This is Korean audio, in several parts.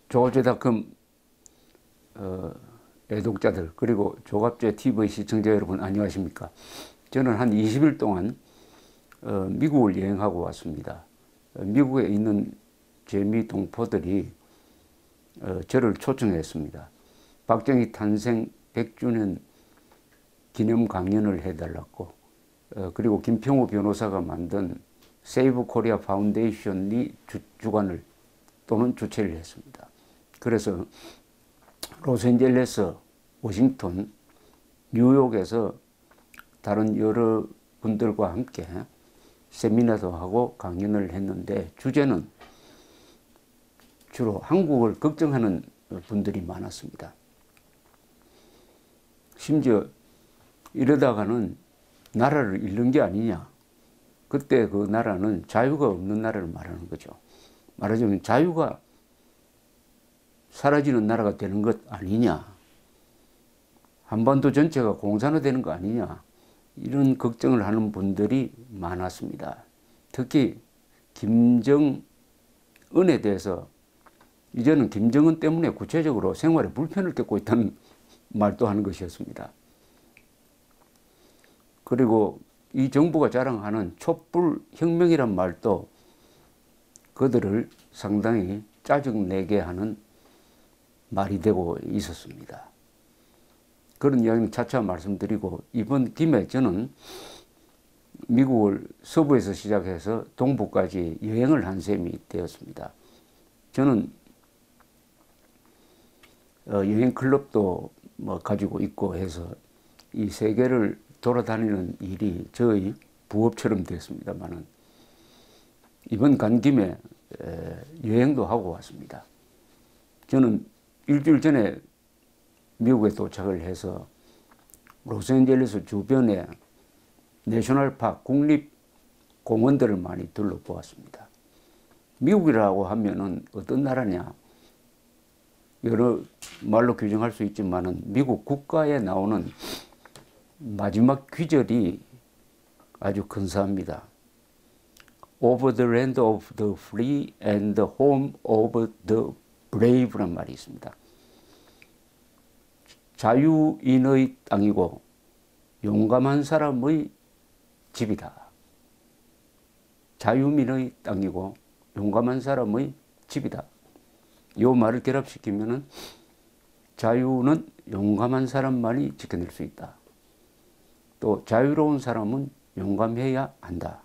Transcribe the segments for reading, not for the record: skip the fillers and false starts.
조제닷컴 애독자들 그리고 조갑제 TV 시청자 여러분 안녕하십니까? 저는 한 20일 동안 미국을 여행하고 왔습니다. 미국에 있는 재미 동포들이 저를 초청했습니다. 박정희 탄생 100주년 기념 강연을 해달라고 그리고 김평우 변호사가 만든 세이브 코리아 파운데이션이 주관을 또는 주최를 했습니다. 그래서 로스앤젤레스, 워싱턴, 뉴욕에서 다른 여러 분들과 함께 세미나도 하고 강연을 했는데 주제는 주로 한국을 걱정하는 분들이 많았습니다. 심지어 이러다가는 나라를 잃는 게 아니냐. 그때 그 나라는 자유가 없는 나라를 말하는 거죠. 말하자면 자유가 사라지는 나라가 되는 것 아니냐. 한반도 전체가 공산화되는 거 아니냐. 이런 걱정을 하는 분들이 많았습니다. 특히 김정은에 대해서 이제는 김정은 때문에 구체적으로 생활에 불편을 겪고 있다는 말도 하는 것이었습니다. 그리고 이 정부가 자랑하는 촛불혁명이란 말도 그들을 상당히 짜증내게 하는 말이 되고 있었습니다. 그런 이야기는 차차 말씀드리고 이번 김에 저는 미국을 서부에서 시작해서 동부까지 여행을 한 셈이 되었습니다. 저는 여행 클럽도 가지고 있고 해서 이 세계를 돌아다니는 일이 저의 부업처럼 되었습니다만은 이번 간 김에 여행도 하고 왔습니다. 저는 일주일 전에 미국에 도착을 해서 로스앤젤레스 주변에 내셔널파크, 국립공원들을 많이 둘러보았습니다. 미국이라고 하면은 어떤 나라냐? 여러 말로 규정할 수 있지만은 미국 국가에 나오는 마지막 귀절이 아주 근사합니다. Over the land of the free and the home of the brave란 말이 있습니다. 자유인의 땅이고 용감한 사람의 집이다. 자유민의 땅이고 용감한 사람의 집이다. 이 말을 결합시키면은 자유는 용감한 사람만이 지켜낼 수 있다. 또 자유로운 사람은 용감해야 한다.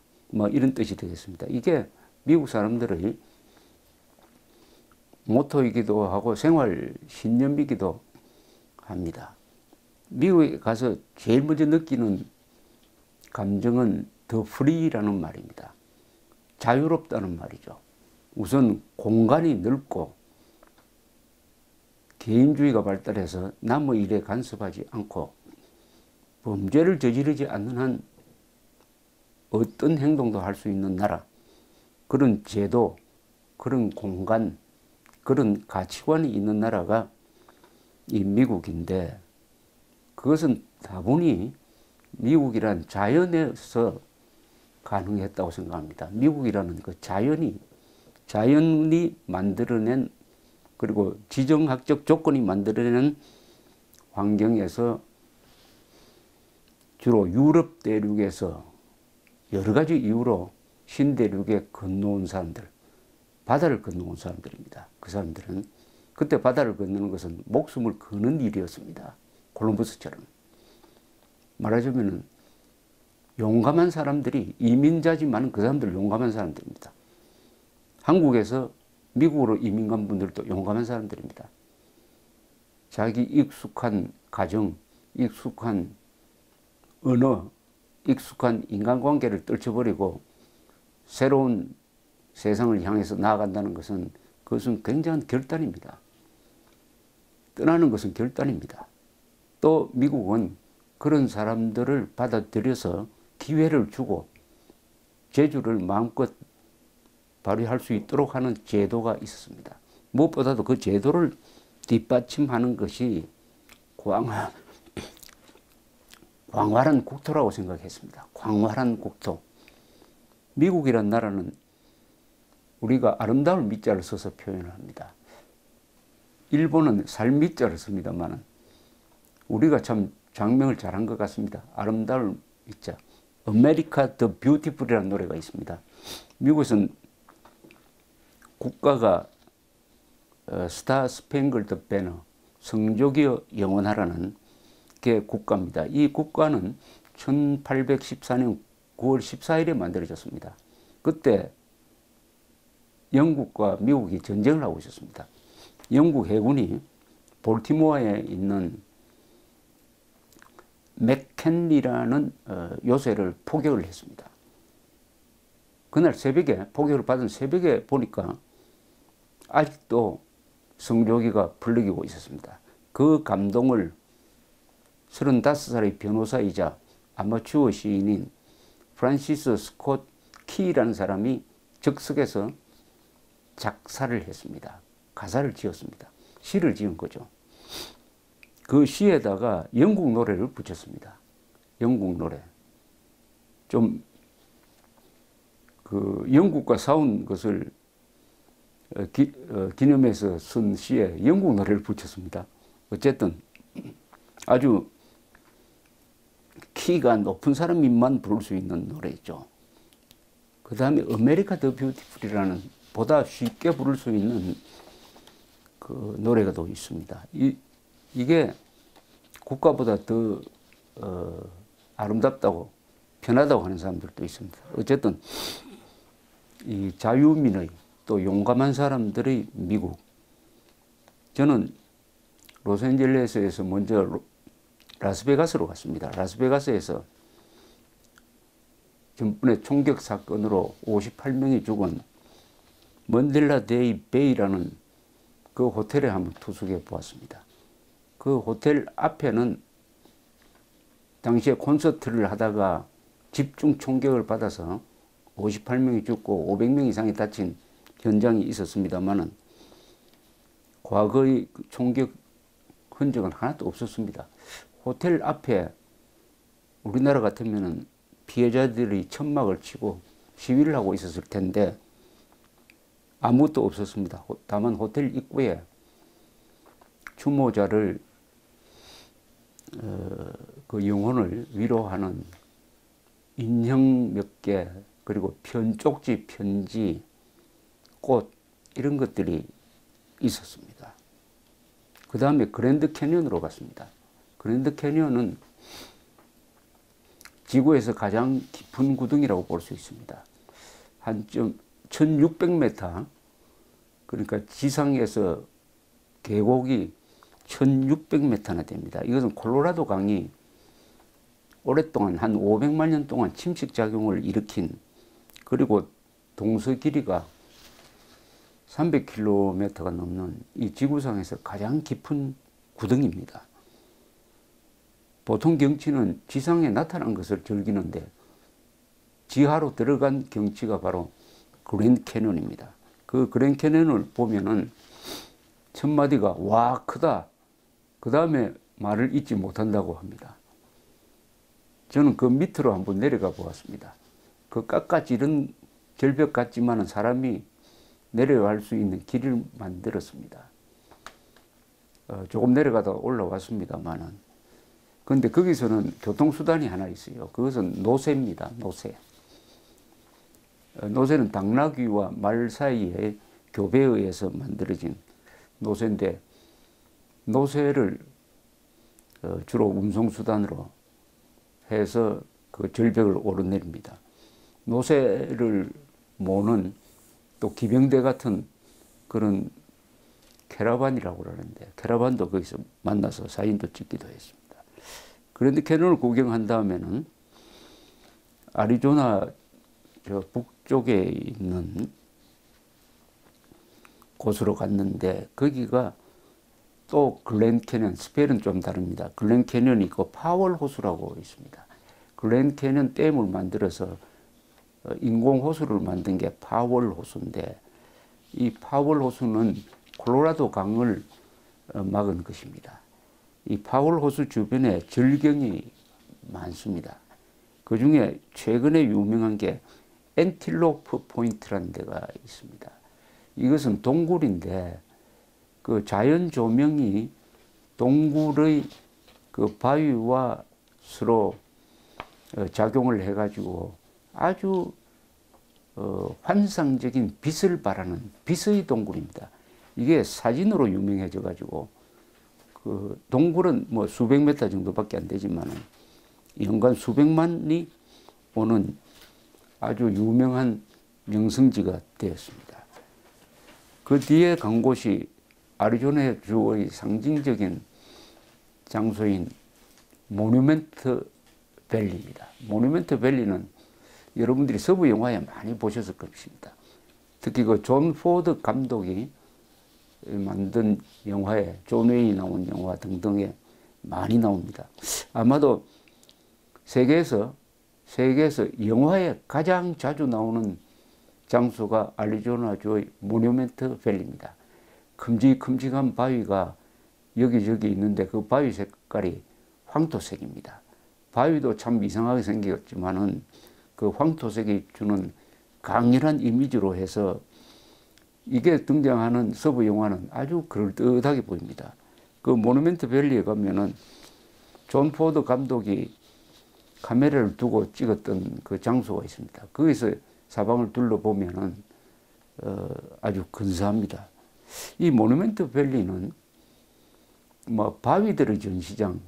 이런 뜻이 되겠습니다. 이게 미국 사람들의 모토이기도 하고 생활 신념이기도 합니다. 미국에 가서 제일 먼저 느끼는 감정은 더 프리라는 말입니다. 자유롭다는 말이죠. 우선 공간이 넓고 개인주의가 발달해서 남의 일에 간섭하지 않고 범죄를 저지르지 않는 한 어떤 행동도 할 수 있는 나라, 그런 제도, 그런 공간, 그런 가치관이 있는 나라가 이 미국인데 그것은 다분히 미국이란 자연에서 가능했다고 생각합니다. 미국이라는 그 자연이 만들어낸 그리고 지정학적 조건이 만들어낸 환경에서 주로 유럽 대륙에서 여러 가지 이유로 신대륙에 건너온 사람들, 바다를 건너온 사람들입니다. 그 사람들은 그때 바다를 건너는 것은 목숨을 거는 일이었습니다. 콜럼버스처럼. 말하자면 용감한 사람들이 이민자지만 그 사람들 용감한 사람들입니다. 한국에서 미국으로 이민 간 분들도 용감한 사람들입니다. 자기 익숙한 가정, 익숙한 언어, 익숙한 인간관계를 떨쳐버리고 새로운 세상을 향해서 나아간다는 것은 그것은 굉장한 결단입니다. 떠나는 것은 결단입니다. 또 미국은 그런 사람들을 받아들여서 기회를 주고 재주를 마음껏 발휘할 수 있도록 하는 제도가 있었습니다. 무엇보다도 그 제도를 뒷받침하는 것이 광활한 국토라고 생각했습니다. 광활한 국토. 미국이란 나라는 우리가 아름다울 밑자를 써서 표현을 합니다. 일본은 살미자를 씁니다만 우리가 참 장명을 잘한 것 같습니다. 아름다울 미자. 아메리카 더 뷰티풀이라는 노래가 있습니다. 미국에서는 국가가 스타 스팽글드 배너, 성조기여 영원하라는 게 국가입니다. 이 국가는 1814년 9월 14일에 만들어졌습니다. 그때 영국과 미국이 전쟁을 하고 있었습니다. 영국 해군이 볼티모어에 있는 맥켄리라는 요새를 포격을 했습니다. 그날 새벽에 포격을 받은 새벽에 보니까 아직도 성조기가 불러기고 있었습니다. 그 감동을 35살의 변호사이자 아마추어 시인인 프란시스 스콧 키라는 사람이 적석에서 작사를 했습니다. 가사를 지었습니다. 시를 지은 거죠. 그 시에다가 영국 노래를 붙였습니다. 영국 노래. 좀 그 영국과 싸운 것을 기념해서 쓴 시에 영국 노래를 붙였습니다. 어쨌든 아주 키가 높은 사람만 부를 수 있는 노래죠. 그 다음에 아메리카 더 뷰티풀이라는 보다 쉽게 부를 수 있는 그 노래가 또 있습니다. 이게 국가보다 더 아름답다고 편하다고 하는 사람들도 있습니다. 어쨌든 이 자유민의 또 용감한 사람들의 미국. 저는 로스앤젤레스에서 먼저 라스베가스로 갔습니다. 라스베가스에서 전번에 총격 사건으로 58명이 죽은 먼델라 데이 베이라는 그 호텔에 한번 투숙해 보았습니다. 그 호텔 앞에는 당시에 콘서트를 하다가 집중 총격을 받아서 58명이 죽고 500명 이상이 다친 현장이 있었습니다만은 과거의 총격 흔적은 하나도 없었습니다. 호텔 앞에 우리나라 같으면은 피해자들이 천막을 치고 시위를 하고 있었을 텐데 아무것도 없었습니다. 다만 호텔 입구에 추모자를 그 영혼을 위로하는 인형 몇 개, 그리고 쪽지, 편지, 꽃 이런 것들이 있었습니다. 그 다음에 그랜드 캐니언으로 갔습니다. 그랜드 캐니언은 지구에서 가장 깊은 구덩이라고 볼 수 있습니다. 한 1600m, 그러니까 지상에서 계곡이 1600m나 됩니다. 이것은 콜로라도 강이 오랫동안 한 500만 년 동안 침식작용을 일으킨, 그리고 동서 길이가 300km가 넘는 이 지구상에서 가장 깊은 구덩이입니다. 보통 경치는 지상에 나타난 것을 즐기는데 지하로 들어간 경치가 바로 그랜드 캐니언입니다. 그 그랜드 캐니언을 보면은 첫 마디가 와 크다. 그 다음에 말을 잊지 못한다고 합니다. 저는 그 밑으로 한번 내려가 보았습니다. 그 깎아지른 절벽 같지만은 사람이 내려갈 수 있는 길을 만들었습니다. 조금 내려가다 올라왔습니다만은. 그런데 거기서는 교통수단이 하나 있어요. 그것은 노새입니다. 노새. 노새는 당나귀와 말 사이의 교배에 의해서 만들어진 노새인데, 노새를 주로 운송수단으로 해서 그 절벽을 오르내립니다. 노새를 모는 또 기병대 같은 그런 캐러반이라고 그러는데, 캐러반도 거기서 만나서 사진도 찍기도 했습니다. 그런데 캐니언을 구경한 다음에는 아리조나 저 북쪽에 있는 곳으로 갔는데, 거기가 또 글랜드 캐니언, 스펠은 좀 다릅니다. 글랜드 캐니언이 있고 파월 호수라고 있습니다. 글랜드 캐니언 댐을 만들어서 인공 호수를 만든 게 파월 호수인데, 이 파월 호수는 콜로라도 강을 막은 것입니다. 이 파월 호수 주변에 절경이 많습니다. 그 중에 최근에 유명한 게 엔틸로프 포인트라는 데가 있습니다. 이것은 동굴인데 그 자연 조명이 동굴의 그 바위와 서로 작용을 해가지고 아주 환상적인 빛을 발하는 빛의 동굴입니다. 이게 사진으로 유명해져 가지고 그 동굴은 뭐 수백 메타 정도밖에 안 되지만은 연간 수백만이 오는 아주 유명한 명승지가 되었습니다. 그 뒤에 간 곳이 애리조나주의 상징적인 장소인 모뉴멘트 밸리입니다. 모뉴멘트 밸리는 여러분들이 서부 영화에 많이 보셨을 것입니다. 특히 그 존 포드 감독이 만든 영화에 존 웨인이 나온 영화 등등에 많이 나옵니다. 아마도 세계에서 영화에 가장 자주 나오는 장소가 애리조나주의 모뉴멘트 밸리입니다. 큼직큼직한 바위가 여기저기 있는데 그 바위 색깔이 황토색입니다. 바위도 참 이상하게 생겼지만은 그 황토색이 주는 강렬한 이미지로 해서 이게 등장하는 서부 영화는 아주 그럴듯하게 보입니다. 그 모nument 밸리에 가면은 존 포드 감독이 카메라를 두고 찍었던 그 장소가 있습니다. 거기서 사방을 둘러보면은 아주 근사합니다. 이 모nument 밸리는 뭐 바위들의 전시장,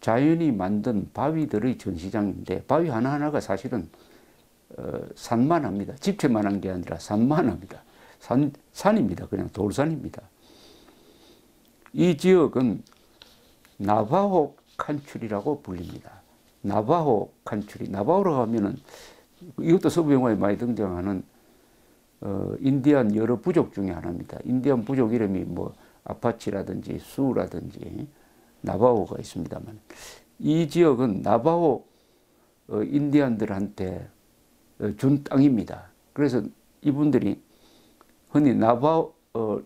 자연이 만든 바위들의 전시장인데 바위 하나하나가 사실은 산만합니다. 집채만한 게 아니라 산만합니다. 산입니다. 그냥 돌산입니다. 이 지역은 나바호 칸츄리라고 불립니다. 나바호 칸츄리. 나바호로 가면은 이것도 서부 영화에 많이 등장하는 인디안 여러 부족 중에 하나입니다. 인디안 부족 이름이 뭐 아파치라든지 수라든지 나바호가 있습니다만 이 지역은 나바호 인디안들한테 준 땅입니다. 그래서 이분들이 흔히 나바호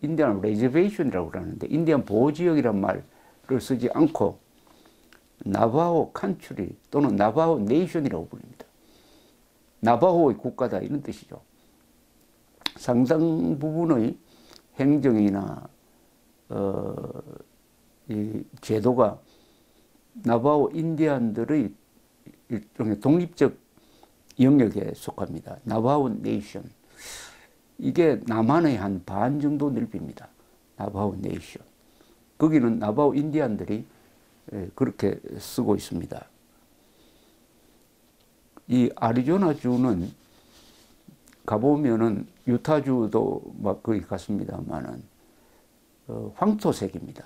인디안 레저베이션이라고 그러는데 인디안 보호지역이란 말을 쓰지 않고 나바호 칸츄리 또는 나바호 네이션이라고 부릅니다. 나바호의 국가다 이런 뜻이죠. 상당 부분의 행정이나 이 제도가 나바호 인디안들의 일종의 독립적 영역에 속합니다. 나바호 네이션. 이게 남한의 한 반 정도 넓입니다. 나바호 네이션. 거기는 나바호 인디안들이 그렇게 쓰고 있습니다. 이 애리조나주는 가보면은 유타주도 막 거기 갔습니다만은 황토색입니다.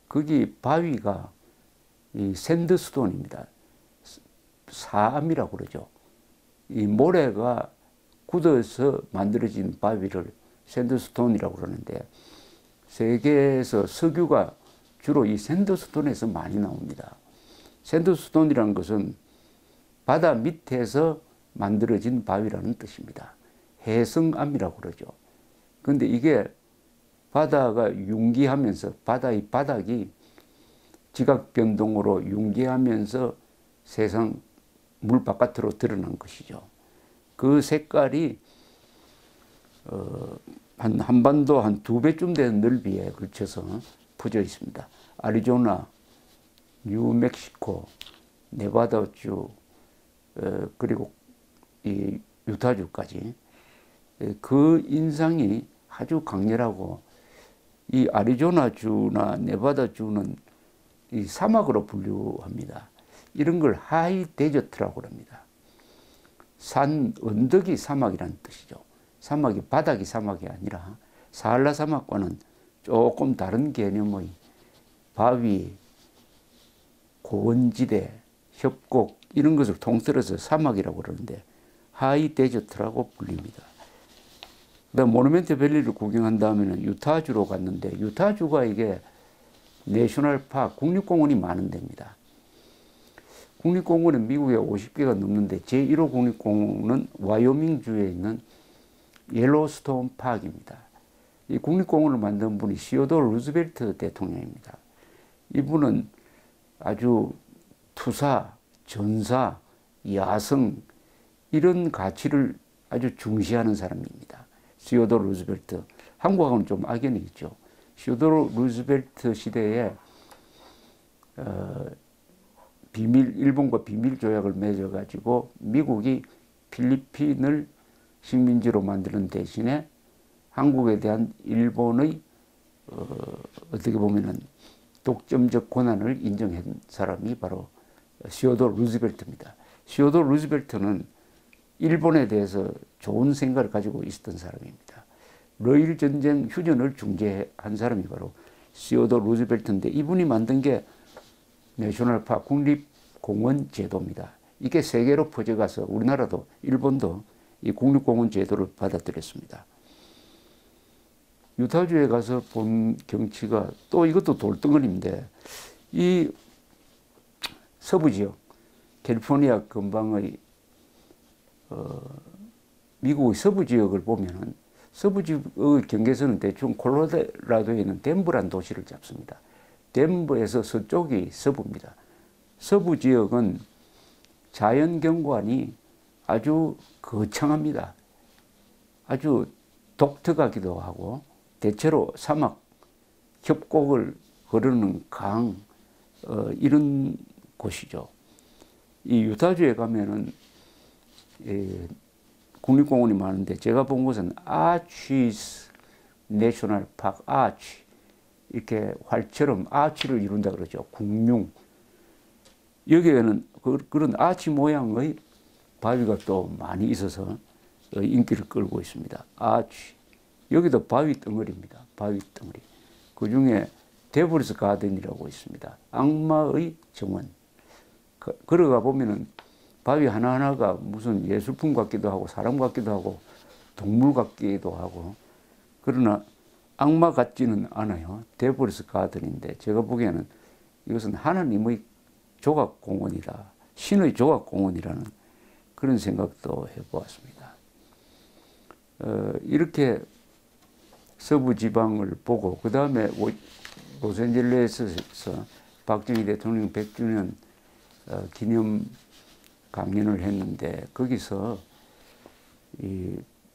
거기 바위가 이 샌드스톤입니다. 사암이라고 그러죠. 이 모래가 굳어서 만들어진 바위를 샌드스톤이라고 그러는데 세계에서 석유가 주로 이 샌드스톤에서 많이 나옵니다. 샌드스톤이라는 것은 바다 밑에서 만들어진 바위라는 뜻입니다. 해성암이라고 그러죠. 그런데 이게 바다가 융기하면서 바다의 바닥이 지각 변동으로 융기하면서 세상 물 바깥으로 드러난 것이죠. 그 색깔이 한반도 한 2배쯤 되는 넓이에 걸쳐서 퍼져 있습니다. 애리조나, 뉴멕시코, 네바다주, 그리고 이 유타주까지 그 인상이 아주 강렬하고 이 애리조나주나 네바다주는 이 사막으로 분류합니다. 이런 걸 하이 데저트라고 합니다. 산 언덕이 사막이라는 뜻이죠. 사막이 바닥이 사막이 아니라 사할라 사막과는 조금 다른 개념의 바위, 고원지대, 협곡 이런 것을 통틀어서 사막이라고 그러는데 하이 데저트라고 불립니다. 그다음 모누멘트 밸리를 구경한 다음에는 유타주로 갔는데 유타주가 이게 내셔널 파크 국립공원이 많은 데입니다. 국립공원은 미국에 50개가 넘는데 제1호 국립공원은 와이오밍주에 있는 옐로스톤 파크입니다. 이 국립공원을 만든 분이 시어도어 루즈벨트 대통령입니다. 이분은 아주 투사, 전사, 야성 이런 가치를 아주 중시하는 사람입니다. 시어도어 루즈벨트. 한국하고는 좀 악연이 있죠. 시오도르 루즈벨트 시대에 일본과 비밀 조약을 맺어가지고 미국이 필리핀을 식민지로 만드는 대신에 한국에 대한 일본의 어떻게 보면은 독점적 권한을 인정한 사람이 바로 시오도르 루즈벨트입니다. 시오도르 루즈벨트는 일본에 대해서 좋은 생각을 가지고 있었던 사람입니다. 러일 전쟁 휴전을 중재한 사람이 바로 시오도르 루즈벨트인데 이분이 만든 게 내셔널 파크 국립공원 제도입니다. 이게 세계로 퍼져가서 우리나라도 일본도 이 국립공원 제도를 받아들였습니다. 유타주에 가서 본 경치가 또 이것도 돌덩어리인데 이 서부 지역 캘리포니아 근방의 미국의 서부 지역을 보면은 서부 지역의 경계선은 대충 콜로라도에 있는 덴버라는 도시를 잡습니다. 덴버에서 서쪽이 서부입니다. 서부 지역은 자연경관이 아주 거창합니다. 아주 독특하기도 하고 대체로 사막, 협곡을 흐르는 강 이런 곳이죠. 이 유타주에 가면은 국립공원이 많은데 제가 본 곳은 아치스 내셔널 파크 아치 이렇게 활처럼 아치를 이룬다 그러죠. 궁융. 여기에는 그런 아치 모양의 바위가 또 많이 있어서 인기를 끌고 있습니다. 아치. 여기도 바위 덩어리입니다. 바위 덩어리. 그 중에 데블스 가든이라고 있습니다. 악마의 정원. 걸어가 보면은 바위 하나하나가 무슨 예술품 같기도 하고 사람 같기도 하고 동물 같기도 하고 그러나 악마 같지는 않아요. 데블스 가든인데 제가 보기에는 이것은 하나님의 조각공원이다. 신의 조각공원이라는 그런 생각도 해보았습니다. 이렇게 서부 지방을 보고 그 다음에 로스앤젤레스에서 박정희 대통령 100주년 기념 강연을 했는데 거기서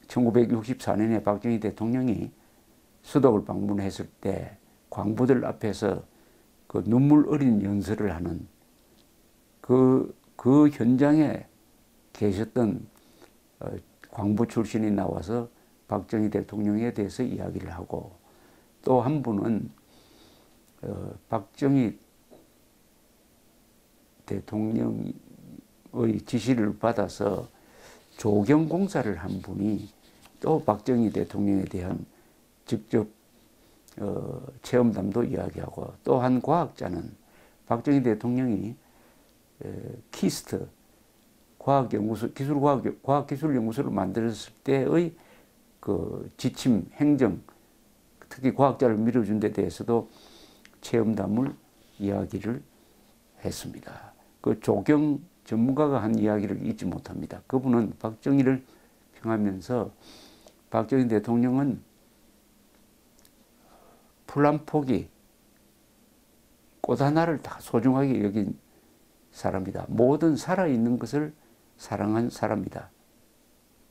1964년에 박정희 대통령이 수도를 방문했을 때 광부들 앞에서 그 눈물 어린 연설을 하는 그 현장에 계셨던 광부 출신이 나와서 박정희 대통령에 대해서 이야기를 하고 또 한 분은 박정희 대통령의 지시를 받아서 조경공사를 한 분이 또 박정희 대통령에 대한 직접 체험담도 이야기하고 또 한 과학자는 박정희 대통령이 키스트 과학연구소 과학기술연구소를 만들었을 때의 그 지침 행정 특히 과학자를 밀어준 데 대해서도 체험담을 이야기를 했습니다. 그 조경 전문가가 한 이야기를 잊지 못합니다. 그분은 박정희를 평하면서 박정희 대통령은 풀 한 포기 꽃 하나를 다 소중하게 여긴 사람이다. 모든 살아있는 것을 사랑한 사람이다.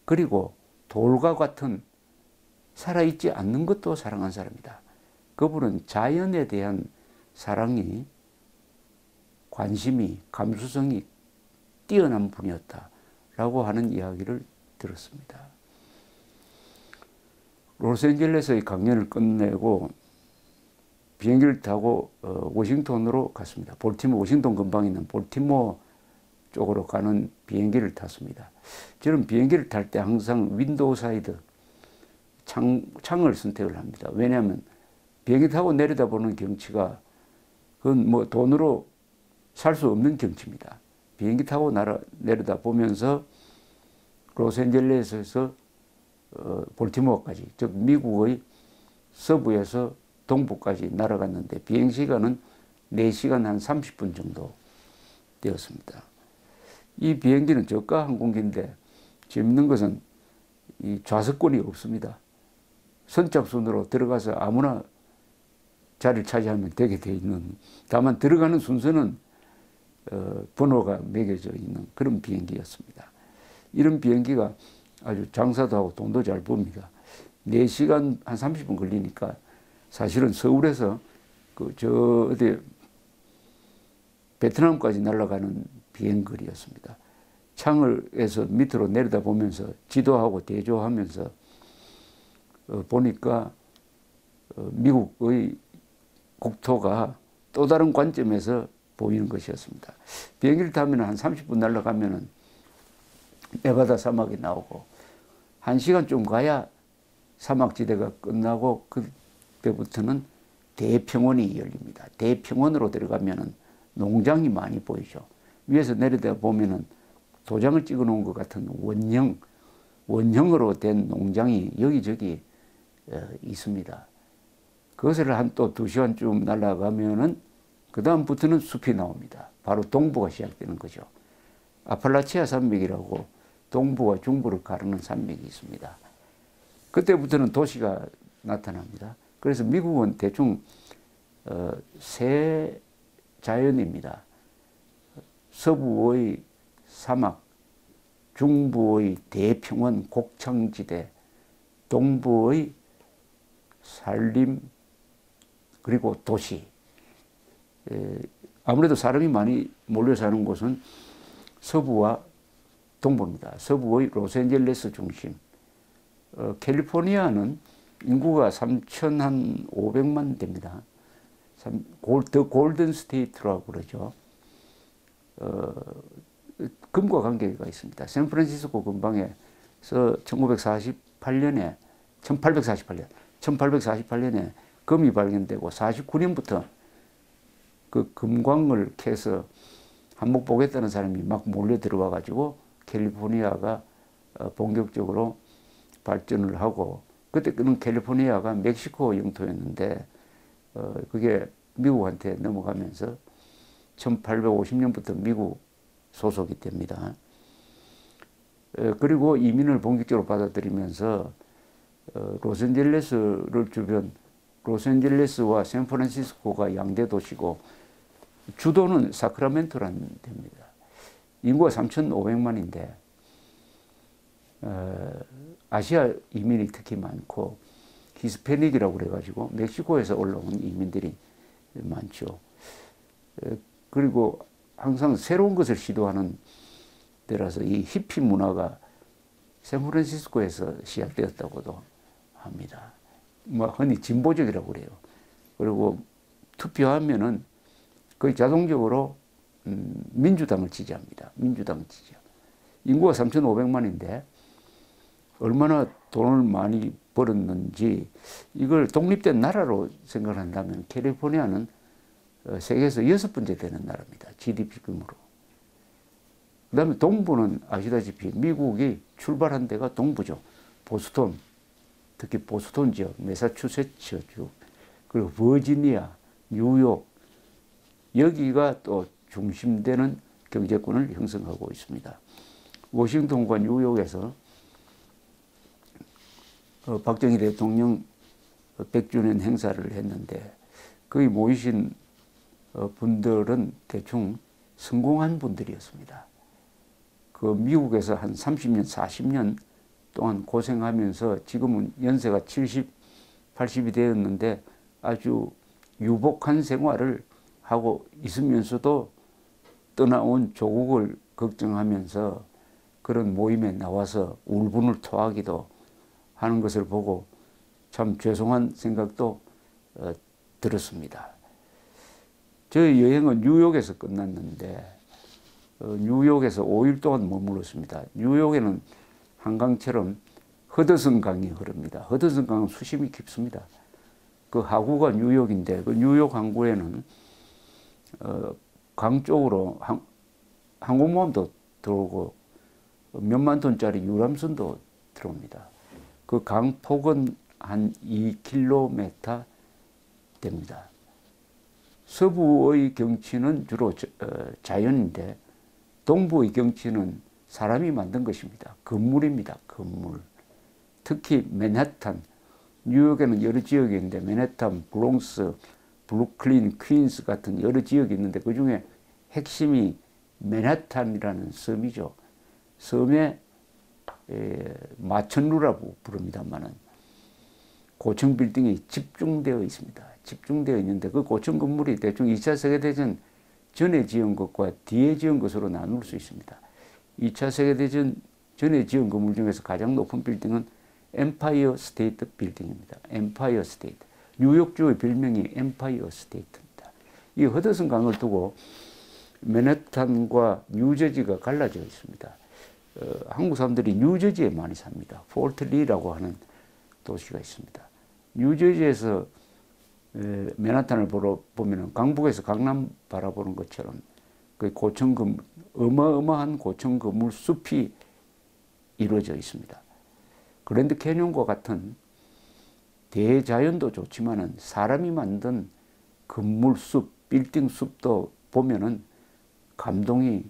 그리고 돌과 같은 살아있지 않는 것도 사랑한 사람이다. 그분은 자연에 대한 사랑이 관심이 감수성이 뛰어난 분이었다라고 하는 이야기를 들었습니다. 로스앤젤레스의 강연을 끝내고 비행기를 타고 워싱턴으로 갔습니다. 워싱턴 근방에 있는 볼티모어 쪽으로 가는 비행기를 탔습니다. 저는 비행기를 탈 때 항상 윈도우 사이드 창을 선택을 합니다. 왜냐하면 비행기 타고 내려다보는 경치가 그건 뭐 돈으로 살 수 없는 경치입니다. 비행기 타고 내려다보면서 로스앤젤레스에서 볼티모어까지 즉 미국의 서부에서 동부까지 날아갔는데 비행시간은 4시간 한 30분 정도 되었습니다. 이 비행기는 저가 항공기인데 재밌는 것은 이 좌석권이 없습니다. 선착순으로 들어가서 아무나 자리를 차지하면 되게 돼 있는 다만 들어가는 순서는 번호가 매겨져 있는 그런 비행기였습니다. 이런 비행기가 아주 장사도 하고 돈도 잘 법니다. 4시간 한 30분 걸리니까 사실은 서울에서 어디 베트남까지 날아가는 비행거리였습니다. 창을에서 밑으로 내려다 보면서 지도하고 대조하면서 보니까 미국의 국토가 또 다른 관점에서 보이는 것이었습니다. 비행기를 타면 한 30분 날아가면 네바다 사막이 나오고 1시간 좀 가야 사막지대가 끝나고 그때부터는 대평원이 열립니다. 대평원으로 들어가면 농장이 많이 보이죠. 위에서 내려다 보면 도장을 찍어 놓은 것 같은 원형으로 된 농장이 여기저기 있습니다. 그것을 한 또 2시간쯤 날아가면은 그 다음부터는 숲이 나옵니다. 바로 동부가 시작되는 거죠. 아팔라치아 산맥이라고 동부와 중부를 가르는 산맥이 있습니다. 그때부터는 도시가 나타납니다. 그래서 미국은 대충 세 자연입니다. 서부의 사막, 중부의 대평원 곡창지대, 동부의 산림, 그리고 도시. 아무래도 사람이 많이 몰려 사는 곳은 서부와 동부입니다. 서부의 로스앤젤레스 중심. 캘리포니아는 인구가 3,500만 됩니다. 더 골든 스테이트라고 그러죠. 금과 관계가 있습니다. 샌프란시스코 근방에서 1848년에 금이 발견되고 49년부터 그 금광을 캐서 한몫 보겠다는 사람이 막 몰려 들어와 가지고 캘리포니아가 본격적으로 발전을 하고, 그때는 캘리포니아가 멕시코 영토였는데 그게 미국한테 넘어가면서 1850년부터 미국 소속이 됩니다. 그리고 이민을 본격적으로 받아들이면서 로스앤젤레스와 샌프란시스코가 양대 도시고 주도는 사크라멘토라는 데입니다. 인구가 3,500만인데 아시아 이민이 특히 많고 히스패닉이라고 그래가지고 멕시코에서 올라온 이민들이 많죠. 그리고 항상 새로운 것을 시도하는 데라서 이 히피 문화가 샌프란시스코에서 시작되었다고도 합니다. 뭐 흔히 진보적이라고 그래요. 그리고 투표하면은 거의 자동적으로 민주당을 지지합니다. 민주당을 지지합니다. 인구가 3,500만인데 얼마나 돈을 많이 벌었는지 이걸 독립된 나라로 생각한다면 캘리포니아는 세계에서 6번째 되는 나라입니다. GDP 규모로. 그 다음에 동부는 아시다시피 미국이 출발한 데가 동부죠. 보스턴, 특히 보스턴 지역, 매사추세츠주, 그리고 버지니아, 뉴욕, 여기가 또 중심되는 경제권을 형성하고 있습니다. 워싱턴과 뉴욕에서 박정희 대통령 100주년 행사를 했는데 거기 모이신 분들은 대충 성공한 분들이었습니다. 그 미국에서 한 30년, 40년 동안 고생하면서 지금은 연세가 70, 80이 되었는데 아주 유복한 생활을 하고 있으면서도 떠나온 조국을 걱정하면서 그런 모임에 나와서 울분을 토하기도 하는 것을 보고 참 죄송한 생각도 들었습니다. 저희 여행은 뉴욕에서 끝났는데 뉴욕에서 5일 동안 머물렀습니다. 뉴욕에는 한강처럼 허드슨 강이 흐릅니다. 허드슨 강은 수심이 깊습니다. 그 하구가 뉴욕인데 그 뉴욕 항구에는 강 쪽으로 항공모함도 들어오고 몇만 톤짜리 유람선도 들어옵니다. 그 강폭은 한 2km 됩니다. 서부의 경치는 주로 자연인데 동부의 경치는 사람이 만든 것입니다. 건물입니다. 건물. 특히 맨하탄, 뉴욕에는 여러 지역이 있는데 맨하탄, 브롱스, 브루클린, 퀸스 같은 여러 지역이 있는데 그중에 핵심이 맨하탄이라는 섬이죠. 섬에 마천루라고 부릅니다만은 고층 빌딩이 집중되어 있습니다. 집중되어 있는데 그 고층 건물이 대충 2차 세계대전 전에 지은 것과 뒤에 지은 것으로 나눌 수 있습니다. 2차 세계대전 전에 지은 건물 중에서 가장 높은 빌딩은 엠파이어 스테이트 빌딩입니다. 엠파이어 스테이트. 뉴욕주의 별명이 엠파이어 스테이트입니다. 이 허드슨 강을 두고 맨해튼과 뉴저지가 갈라져 있습니다. 한국 사람들이 뉴저지에 많이 삽니다. 포트리라고 하는 도시가 있습니다. 뉴저지에서 맨하탄을 보면 강북에서 강남 바라보는 것처럼 그 고층 건물, 어마어마한 고층 건물 숲이 이루어져 있습니다. 그랜드 캐니언과 같은 대자연도 좋지만은 사람이 만든 건물 숲, 빌딩 숲도 보면은 감동이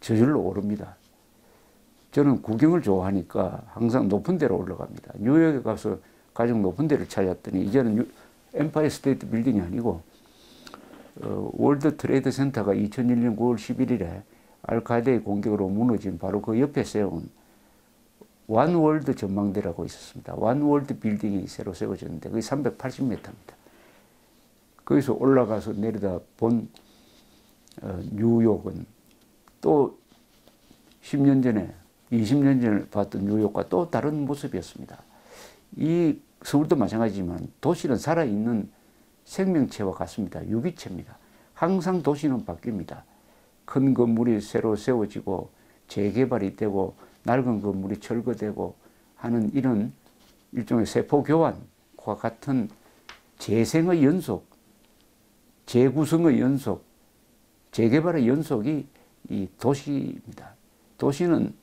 저절로 오릅니다. 저는 구경을 좋아하니까 항상 높은 데로 올라갑니다. 뉴욕에 가서 가장 높은 데를 찾았더니 이제는 엠파이어 스테이트 빌딩이 아니고 월드 트레이드 센터가 2001년 9월 11일에 알카에다의 공격으로 무너진 바로 그 옆에 세운 완월드 전망대라고 있었습니다. 완월드 빌딩이 새로 세워졌는데 그게 380m입니다. 거기서 올라가서 내려다 본 뉴욕은 또 10년 전에 20년 전에 봤던 뉴욕과 또 다른 모습이었습니다. 이 서울도 마찬가지지만 도시는 살아있는 생명체와 같습니다. 유기체입니다. 항상 도시는 바뀝니다. 큰 건물이 새로 세워지고 재개발이 되고 낡은 건물이 철거되고 하는 이런 일종의 세포 교환과 같은 재생의 연속, 재구성의 연속, 재개발의 연속이 이 도시입니다. 도시는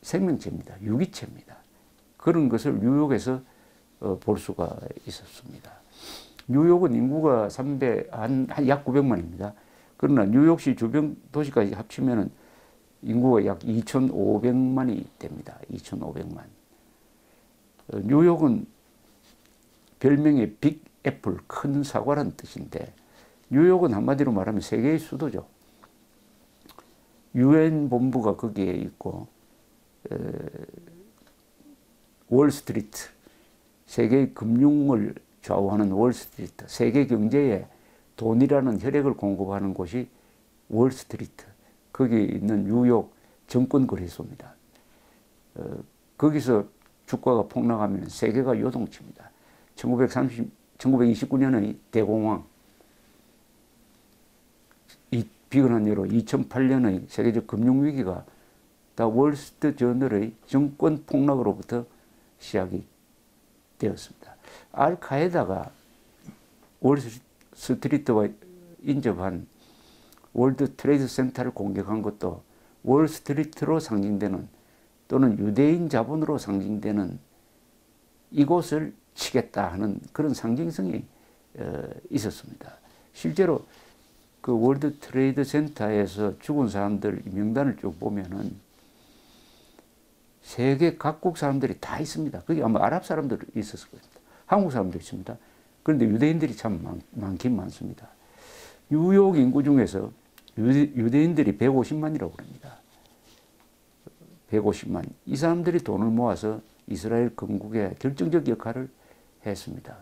생명체입니다. 유기체입니다. 그런 것을 뉴욕에서 볼 수가 있었습니다. 뉴욕은 인구가 약 900만입니다. 그러나 뉴욕시 주변 도시까지 합치면 인구가 약 2,500만이 됩니다. 2,500만. 뉴욕은 별명이 빅 애플, 큰 사과라는 뜻인데 뉴욕은 한마디로 말하면 세계의 수도죠. 유엔 본부가 거기에 있고 월스트리트, 세계 금융을 좌우하는 월스트리트, 세계 경제에 돈이라는 혈액을 공급하는 곳이 월스트리트, 거기 있는 뉴욕 정권거래소입니다. 거기서 주가가 폭락하면 세계가 요동칩니다. 1929년의 대공황, 비근한 예로 2008년의 세계적 금융위기가 다 월스트리트저널의 정권 폭락으로부터 시작이 되었습니다. 알카에다가 월스트리트와 인접한 월드 트레이드 센터를 공격한 것도 월스트리트로 상징되는 또는 유대인 자본으로 상징되는 이곳을 치겠다 하는 그런 상징성이 있었습니다. 실제로 그 월드 트레이드 센터에서 죽은 사람들 명단을 쭉 보면은 세계 각국 사람들이 다 있습니다. 거기 아마 아랍 사람들 있었을 겁니다. 한국 사람도 있습니다. 그런데 유대인들이 참 많긴 많습니다. 뉴욕 인구 중에서 유대인들이 150만이라고 그럽니다. 150만. 이 사람들이 돈을 모아서 이스라엘 건국에 결정적 역할을 했습니다.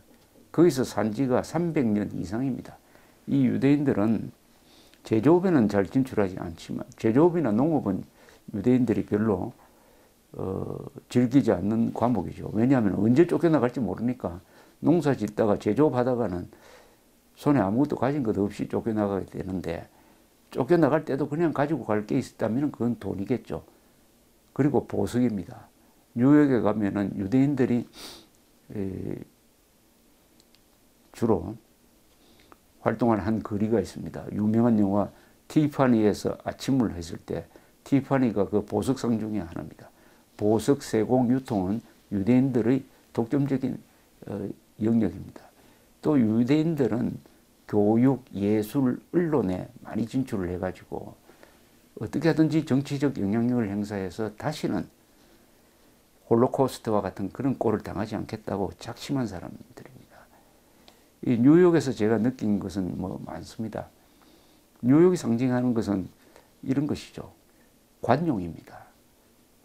거기서 산 지가 300년 이상입니다. 이 유대인들은 제조업에는 잘 진출하지 않지만 제조업이나 농업은 유대인들이 별로 즐기지 않는 과목이죠. 왜냐하면 언제 쫓겨나갈지 모르니까 농사 짓다가 제조업 하다가는 손에 아무것도 가진 것 없이 쫓겨나가게 되는데 쫓겨나갈 때도 그냥 가지고 갈 게 있다면 그건 돈이겠죠. 그리고 보석입니다. 뉴욕에 가면은 유대인들이 주로 활동하는 한 거리가 있습니다. 유명한 영화 티파니에서 아침을 했을 때 티파니가 그 보석상 중에 하나입니다. 보석 세공 유통은 유대인들의 독점적인 영역입니다. 또 유대인들은 교육, 예술, 언론에 많이 진출을 해가지고 어떻게 하든지 정치적 영향력을 행사해서 다시는 홀로코스트와 같은 그런 꼴을 당하지 않겠다고 작심한 사람들입니다. 이 뉴욕에서 제가 느낀 것은 많습니다. 뉴욕이 상징하는 것은 이런 것이죠. 관용입니다.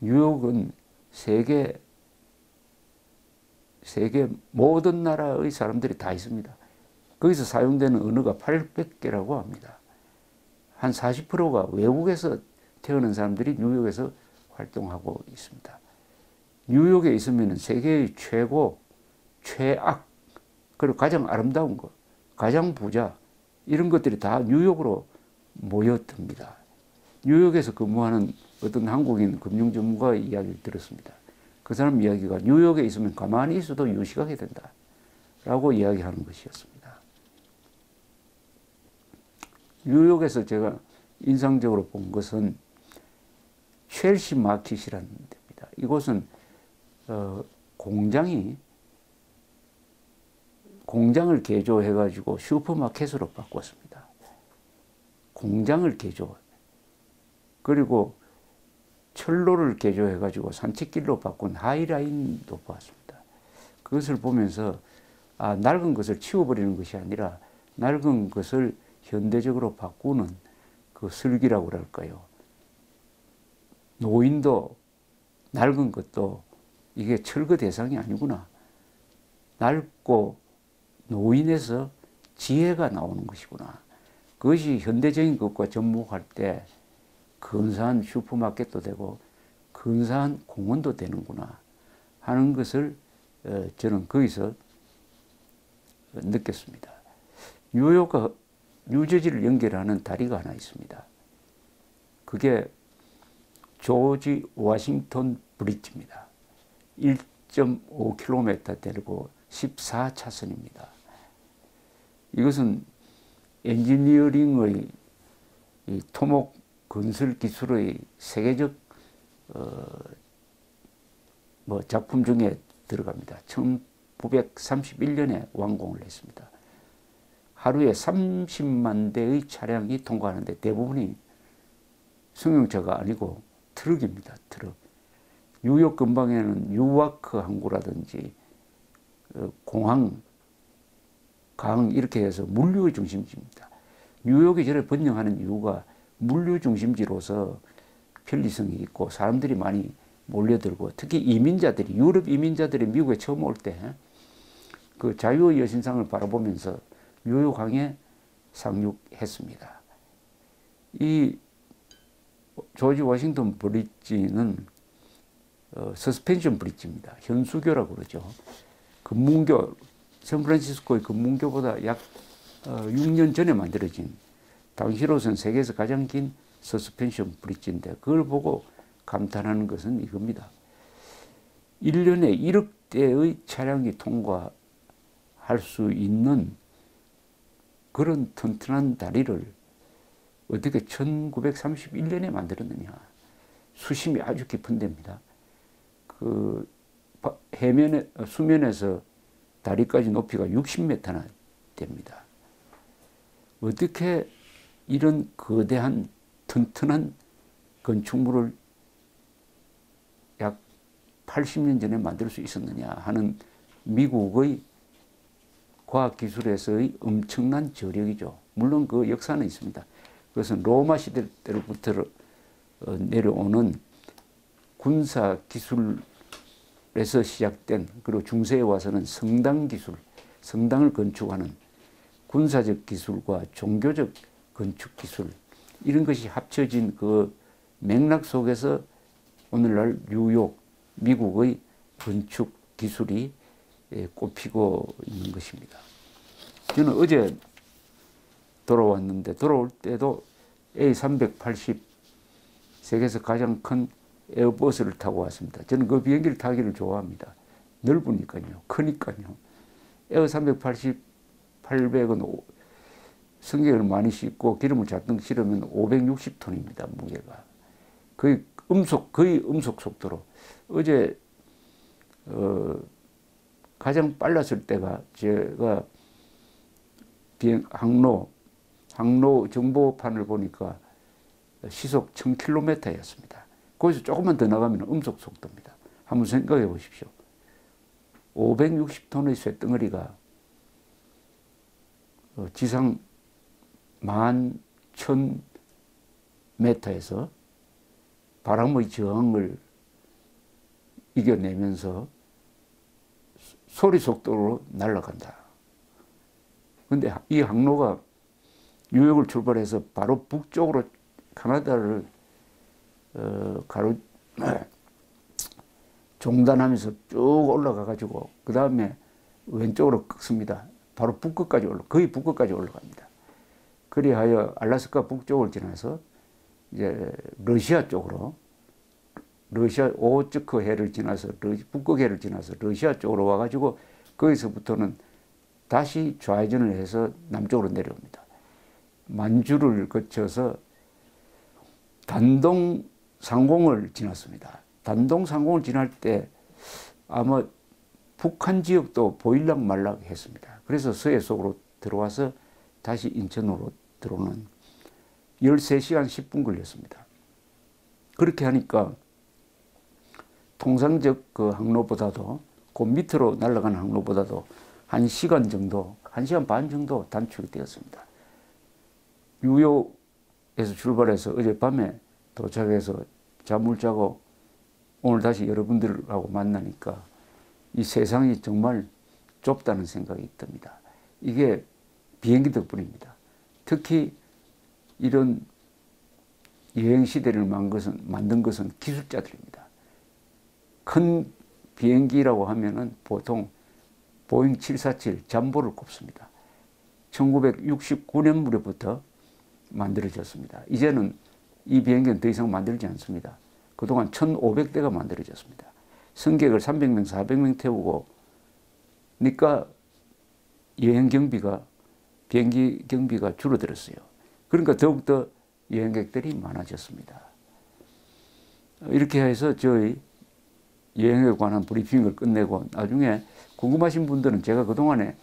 뉴욕은 세계 세계 모든 나라의 사람들이 다 있습니다. 거기서 사용되는 언어가 800개라고 합니다. 한 40%가 외국에서 태어난 사람들이 뉴욕에서 활동하고 있습니다. 뉴욕에 있으면 세계의 최고, 최악, 그리고 가장 아름다운 것, 가장 부자, 이런 것들이 다 뉴욕으로 모여듭니다. 뉴욕에서 근무하는 어떤 한국인 금융 전문가의 이야기를 들었습니다. 그 사람 이야기가 뉴욕에 있으면 가만히 있어도 유식하게 된다 라고 이야기하는 것이었습니다. 뉴욕에서 제가 인상적으로 본 것은 첼시 마켓이라는 데입니다. 이곳은 공장을 개조해가지고 슈퍼마켓으로 바꿨습니다. 공장을 개조. 그리고 철로를 개조해가지고 산책길로 바꾼 하이라인도 보았습니다. 그것을 보면서 낡은 것을 치워버리는 것이 아니라 낡은 것을 현대적으로 바꾸는 그 슬기라고 그럴까요. 노인도 낡은 것도 이게 철거 대상이 아니구나. 낡고 노인에서 지혜가 나오는 것이구나. 그것이 현대적인 것과 접목할 때 근사한 슈퍼마켓도 되고 근사한 공원도 되는구나 하는 것을 저는 거기서 느꼈습니다. 뉴욕과 뉴저지를 연결하는 다리가 하나 있습니다. 그게 조지 워싱턴 브리지입니다. 1.5km 되고 14차선입니다. 이것은 엔지니어링의 토목 건설 기술의 세계적 작품 중에 들어갑니다. 1931년에 완공을 했습니다. 하루에 30만 대의 차량이 통과하는데 대부분이 승용차가 아니고 트럭입니다. 트럭. 뉴욕 근방에는 뉴와크 항구라든지 공항, 강 이렇게 해서 물류의 중심지입니다. 뉴욕이 저래 번영하는 이유가 물류 중심지로서 편리성이 있고 사람들이 많이 몰려들고 특히 이민자들이 유럽 이민자들이 미국에 처음 올 때 그 자유의 여신상을 바라보면서 뉴욕항에 상륙했습니다. 이 조지 워싱턴 브리지는 서스펜션 브리지입니다. 현수교라고 그러죠. 금문교, 샌프란시스코의 금문교보다 약 6년 전에 만들어진 당시로선 세계에서 가장 긴 서스펜션 브리지인데 그걸 보고 감탄하는 것은 이겁니다. 1년에 1억 대의 차량이 통과할 수 있는 그런 튼튼한 다리를 어떻게 1931년에 만들었느냐. 수심이 아주 깊은 데입니다. 그 수면에서 다리까지 높이가 60m나 됩니다. 어떻게 이런 거대한 튼튼한 건축물을 약 80년 전에 만들 수 있었느냐 하는 미국의 과학기술에서의 엄청난 저력이죠. 물론 그 역사는 있습니다. 그것은 로마 시대 때부터 내려오는 군사기술에서 시작된 그리고 중세에 와서는 성당기술, 성당을 건축하는 군사적 기술과 종교적 건축기술 이런 것이 합쳐진 그 맥락 속에서 오늘날 뉴욕, 미국의 건축기술이 꼽히고 있는 것입니다. 저는 어제 돌아왔는데 돌아올 때도 A380 세계에서 가장 큰 에어버스를 타고 왔습니다. 저는 그 비행기를 타기를 좋아합니다. 넓으니까요. 크니까요. 에어380, 800은 승객을 많이 싣고 기름을 잔뜩 실으면 560톤입니다. 무게가. 거의 음속 속도로. 어제 가장 빨랐을 때가 제가 항로 정보판을 보니까 시속 1000km였습니다. 거기서 조금만 더 나가면 음속 속도입니다. 한번 생각해 보십시오. 560톤의 쇳덩어리가 지상 11,000m에서 바람의 저항을 이겨내면서 소리 속도로 날아간다. 근데 이 항로가 뉴욕을 출발해서 바로 북쪽으로 캐나다를 종단하면서 쭉 올라가 가지고 그 다음에 왼쪽으로 꺾습니다. 바로 북극까지 거의 북극까지 올라갑니다. 그리하여 알래스카 북쪽을 지나서 이제 러시아 쪽으로, 러시아 오호츠크 해를 지나서 북극해를 지나서 러시아 쪽으로 와가지고 거기서부터는 다시 좌회전을 해서 남쪽으로 내려옵니다. 만주를 거쳐서 단동 상공을 지났습니다. 단동 상공을 지날 때 아마 북한 지역도 보일락 말락 했습니다. 그래서 서해 속으로 들어와서 다시 인천으로 들어오는 13시간 10분 걸렸습니다. 그렇게 하니까 통상적 그 항로보다도 그 밑으로 날아가는 항로보다도 1시간 정도, 1시간 반 정도 단축이 되었습니다. 뉴욕에서 출발해서 어젯밤에 도착해서 잠을 자고 오늘 다시 여러분들하고 만나니까 이 세상이 정말 좁다는 생각이 듭니다. 이게 비행기 덕분입니다. 특히 이런 여행 시대를 만든 것은 기술자들입니다. 큰 비행기라고 하면은 보통 보잉 747 잠보를 꼽습니다. 1969년 무렵부터 만들어졌습니다. 이제는 이 비행기는 더 이상 만들지 않습니다. 그동안 1,500대가 만들어졌습니다. 승객을 300명, 400명 태우고 그러니까 여행 경비가, 비행기 경비가 줄어들었어요. 그러니까 더욱더 여행객들이 많아졌습니다. 이렇게 해서 저희 여행에 관한 브리핑을 끝내고 나중에 궁금하신 분들은 제가 그동안에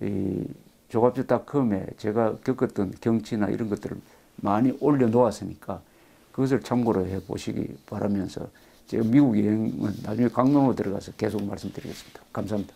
이 조갑조닷컴에 제가 겪었던 경치나 이런 것들을 많이 올려놓았으니까 그것을 참고로 해보시기 바라면서 제가 미국 여행은 나중에 강론으로 들어가서 계속 말씀드리겠습니다. 감사합니다.